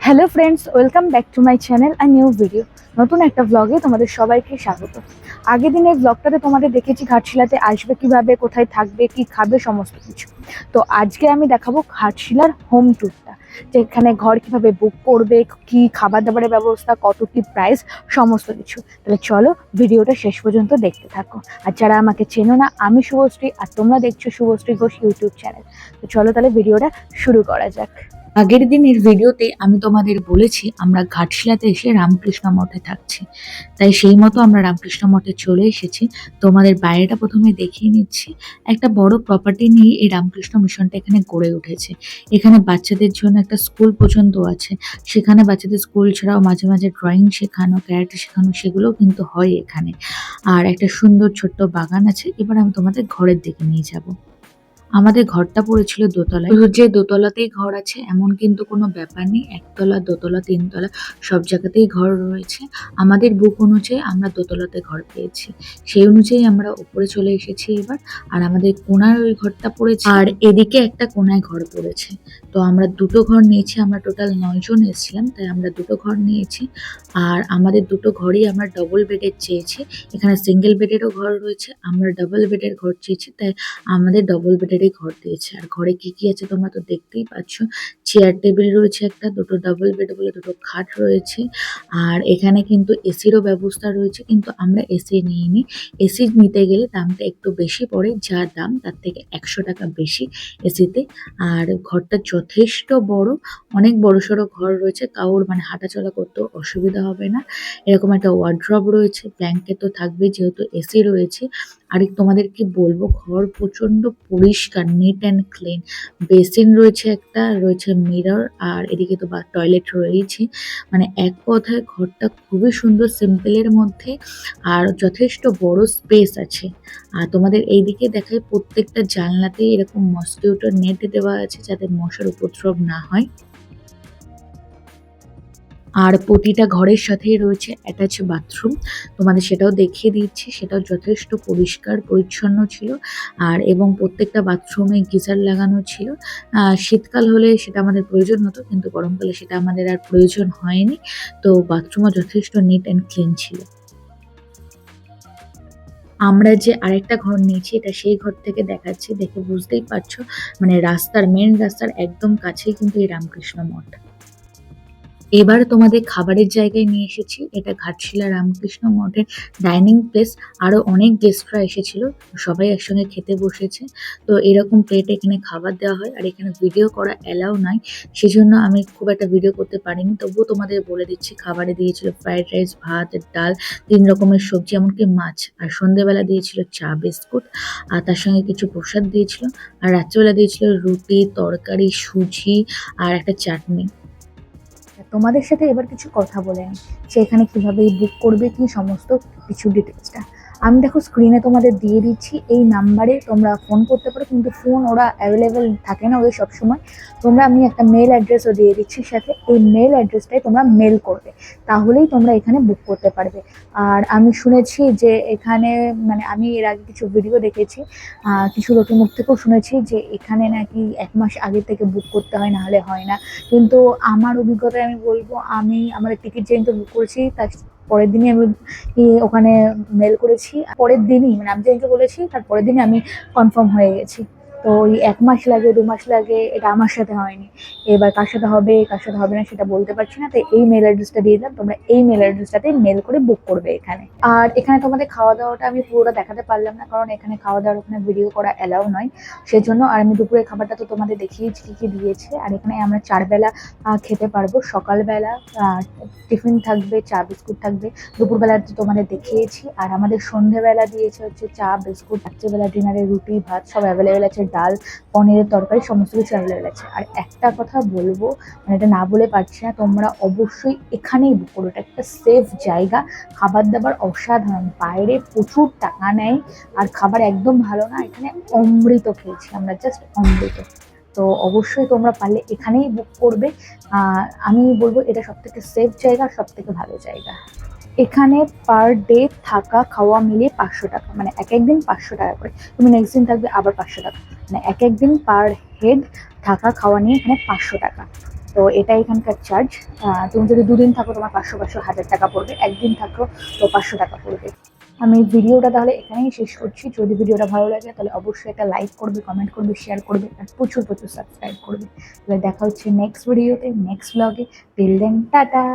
Hello friends, welcome back to my channel আর new video. নতুন একটা ব্লগে তোমাদের সবাইকে স্বাগত। আগের দিনের ব্লগটাতে তোমাদের দেখেছি ঘাটশিলাতে আসবে কিভাবে, কোথায় থাকবে, কি খাবে, সমস্ত কিছু। তো আজকে আমি দেখাবো ঘাটশিলার হোম ট্যুরটা, যে এখানে ঘর কিভাবে বুক করবে, কি খাবার দাবারের ব্যবস্থা, কত কি প্রাইস, সমস্ত কিছু। তাহলে চলো ভিডিওটা শেষ পর্যন্ত দেখতে থাকো। আর যারা আমাকে চেনো না, আমি শুভশ্রী আর তোমরা দেখছো শুভশ্রী ঘোষ ইউটিউব চ্যানেল। তো চলো তাহলে ভিডিওটা শুরু করা যাক। আগের দিনের ভিডিওতে আমি তোমাদের বলেছি আমরা ঘাটশিলাতে এসে রামকৃষ্ণ মঠে থাকছি, তাই সেই মতো আমরা রামকৃষ্ণ মঠে চলে এসেছি। তোমাদের বাইরেটা প্রথমে দেখিয়ে নিচ্ছি। একটা বড় প্রপার্টি নিয়ে এই রামকৃষ্ণ মিশনটা এখানে গড়ে উঠেছে। এখানে বাচ্চাদের জন্য একটা স্কুল পর্যন্ত আছে। সেখানে বাচ্চাদের স্কুল ছাড়াও মাঝে মাঝে ড্রয়িং শেখানো, ক্যারাটে শেখানো, সেগুলোও কিন্তু হয় এখানে। আর একটা সুন্দর ছোট্ট বাগান আছে। এবার আমি তোমাদের ঘরের দিকে নিয়ে যাব। আমাদের ঘরটা পড়েছিল দোতলায়। যে দোতলাতেই ঘর আছে এমন কিন্তু কোনো ব্যাপার নেই। একতলা, দোতলা, তিনতলা সব জায়গাতেই ঘর রয়েছে। আমাদের বুক অনুযায়ী আমরা দোতলাতে ঘর পেয়েছি, সেই অনুযায়ী আমরা উপরে চলে এসেছি এবার। আর আমাদের কোনার ওই ঘরটা পড়েছে, আর এদিকে একটা কোনায় ঘর পড়েছে। তো আমরা দুটো ঘর নিয়েছি। আমরা টোটাল 9 জন এসেছিলাম, তাই আমরা দুটো ঘর নিয়েছি। আর আমাদের দুটো ঘরই আমরা ডবল বেডের চেয়েছি। এখানে সিঙ্গেল বেডেরও ঘর রয়েছে, আমরা ডাবল বেডের ঘর চেয়েছি, তাই আমাদের ডবল বেডেরই ঘর দিয়েছে। আর ঘরে কি কি আছে তোমরা তো দেখতেই পাচ্ছ। চেয়ার টেবিল রয়েছে একটা, দুটো ডাবল বেড বলে দুটো খাট রয়েছে। আর এখানে কিন্তু এসিরও ব্যবস্থা রয়েছে, কিন্তু আমরা এসি নিইনি। এসি নিতে গেলে দামটা একটু বেশি পড়ে, যা দাম তার থেকে 100 টাকা বেশি এসিতে। আর ঘরটা যথেষ্ট বড়, অনেক বড়সড় ঘর রয়েছে, কাউর মানে হাঁটাচলা করতেও অসুবিধা হবে না। এরকম একটা ওয়ার্ড্রব রয়েছে, ব্ল্যাঙ্কেট তো থাকবে যেহেতু এসি রয়েছে। আর তোমাদের কি বলবো, ঘর প্রচন্ড পরিষ্কার, নিট অ্যান্ড ক্লিন। বেসিন রয়েছে একটা, রয়েছে মিরর, আর এদিকে তো টয়লেট রয়েছে। মানে এক কথায় ঘরটা খুবই সুন্দর, সিম্পলের মধ্যে। আর যথেষ্ট বড় স্পেস আছে। আর তোমাদের এইদিকে দেখায় প্রত্যেকটা জানলাতেই এরকম মসকিউটো নেট দেওয়া আছে, যাতে মশার উপদ্রব না হয়। আর প্রতিটা ঘরের সাথেই রয়েছে অ্যাটাচ বাথরুম। তোমাদের সেটাও দেখিয়ে দিচ্ছি, সেটাও যথেষ্ট পরিষ্কার পরিচ্ছন্ন ছিল। আর এবং প্রত্যেকটা বাথরুমে গিজার লাগানো ছিল। শীতকাল হলে সেটা আমাদের প্রয়োজন হতো, কিন্তু গরমকালে সেটা আমাদের আর প্রয়োজন হয়নি। তো বাথরুমও যথেষ্ট নিট অ্যান্ড ক্লিন ছিল। আমরা যে আরেকটা ঘর নিয়েছি, এটা সেই ঘর থেকে দেখাচ্ছি, দেখে বুঝতেই পারছো। মানে মেন রাস্তার একদম কাছেই কিন্তু এই রামকৃষ্ণ মঠ। এবার তোমাদের খাবারের জায়গায় নিয়ে এসেছি। এটা ঘাটশিলা রামকৃষ্ণ মঠের ডাইনিং প্লেস। আরো অনেক গেস্টরা এসেছিল, সবাই একসঙ্গে খেতে বসেছে। তো এরকম প্লেটে এখানে খাবার দেওয়া হয়। আর এখানে ভিডিও করা অ্যালাউ নয়, সেজন্য আমি খুব একটা ভিডিও করতে পারিনি। তবুও তোমাদের বলে দিচ্ছি, খাবারে দিয়েছিল ফ্রাইড রাইস, ভাত, ডাল, 3 রকমের সবজি, এমনকি মাছ। আর সন্ধ্যেবেলা দিয়েছিল চা বিস্কুট, আর তার সঙ্গে কিছু প্রসাদ দিয়েছিল। আর রাত্রেবেলা দিয়েছিল রুটি, তরকারি, সুজি আর একটা চাটনি। তোমাদের সাথে এবার কিছু কথা বলে নিই, সেখানে কিভাবে বুক করবে, কি সমস্ত কিছু ডিটেলসটা আমি দেখো স্ক্রিনে তোমাদের দিয়ে দিচ্ছি। এই নাম্বারে তোমরা ফোন করতে পারো, কিন্তু ফোন ওরা অ্যাভেলেবেল থাকে না ওদের সবসময়। আমি একটা মেল অ্যাড্রেসও দিয়ে দিচ্ছি সাথে, এই মেল অ্যাড্রেসটাই তোমরা মেল করবে, তাহলেই তোমরা এখানে বুক করতে পারবে। আর আমি শুনেছি যে এখানে, মানে আমি এর আগে কিছু ভিডিও দেখেছি, কিছু লোকের মুখ থেকেও শুনেছি যে এখানে নাকি 1 মাস আগে থেকে বুক করতে হয়, নাহলে হয় না। কিন্তু আমার অভিজ্ঞতায় আমি বলবো, আমি আমাদের টিকিট যেদিনকে বুক করেছি তার পরের দিনই আমি ওখানে মেল করেছি। পরের দিনই, মানে আমি যেদিনকে বলেছি তার পরের দিনই আমি কনফার্ম হয়ে গেছি। তো ওই 1 মাস লাগে, 2 মাস লাগে, এটা আমার সাথে হয়নি। এবার কার সাথে হবে কার সাথে হবে না সেটা বলতে পারছি না, তাই এই মেল অ্যাড্রেসটা দিয়ে দিলাম। তোমরা এই মেল অ্যাড্রেসটাতে মেল করে বুক করবে এখানে। আর এখানে তোমাদের খাওয়া দাওয়াটা আমি পুরোটা দেখাতে পারলাম না, কারণ এখানে খাওয়া দাওয়ার ওখানে ভিডিও করা অ্যালাউ নয়, সেজন্য। আর আমি দুপুরের খাবারটা তো তোমাদের দেখিয়েছি কি কি দিয়েছে। আর এখানে আমরা 4 বেলা খেতে পারবো। সকালবেলা টিফিন থাকবে, চা বিস্কুট থাকবে। দুপুরবেলা তো তোমাদের দেখিয়েছি। আর আমাদের সন্ধেবেলা দিয়েছে হচ্ছে চা বিস্কুট। রাত্রেবেলা ডিনারে রুটি ভাত সব অ্যাভেলেবেল আছে, ডাল, পনিরের তরকারি, সমস্ত কিছু অ্যাভেলেবেল আছে। আর একটা কথা বলবো, মানে এটা না বলে পারছি না, তোমরা অবশ্যই এখানেই বুক করো। এটা একটা সেফ জায়গা, খাবার দাবার অসাধারণ। বাইরে প্রচুর টাকা নেয়, আর খাবার একদম ভালো না। এখানে অমৃত খেয়েছি আমরা, জাস্ট অমৃত। তো অবশ্যই তোমরা পারলে এখানেই বুক করবে। আমি বলবো এটা সবথেকে সেফ জায়গা, সবথেকে ভালো জায়গা। এখানে পার ডে থাকা খাওয়া মিলিয়ে 500 টাকা, মানে এক একদিন 500 টাকা করে। তুমি নেক্সট দিন থাকবে আবার 500 টাকা, মানে এক একদিন পার হেড থাকা খাওয়া নিয়ে এখানে 500 টাকা। তো এটা এখানকার চার্জ। তুমি যদি 2 দিন থাকো তোমার 500 1000 টাকা পড়বে, একদিন থাকো তো 500 টাকা পড়বে। আমি ভিডিওটা তাহলে এখানেই শেষ করছি। যদি ভিডিওটা ভালো লাগে তাহলে অবশ্যই একটা লাইক করবে, কমেন্ট করবে, শেয়ার করবে আর প্রচুর প্রচুর সাবস্ক্রাইব করবে। তাহলে দেখা হচ্ছে নেক্সট ভিডিওতে, নেক্সট ব্লগে। Till then tata.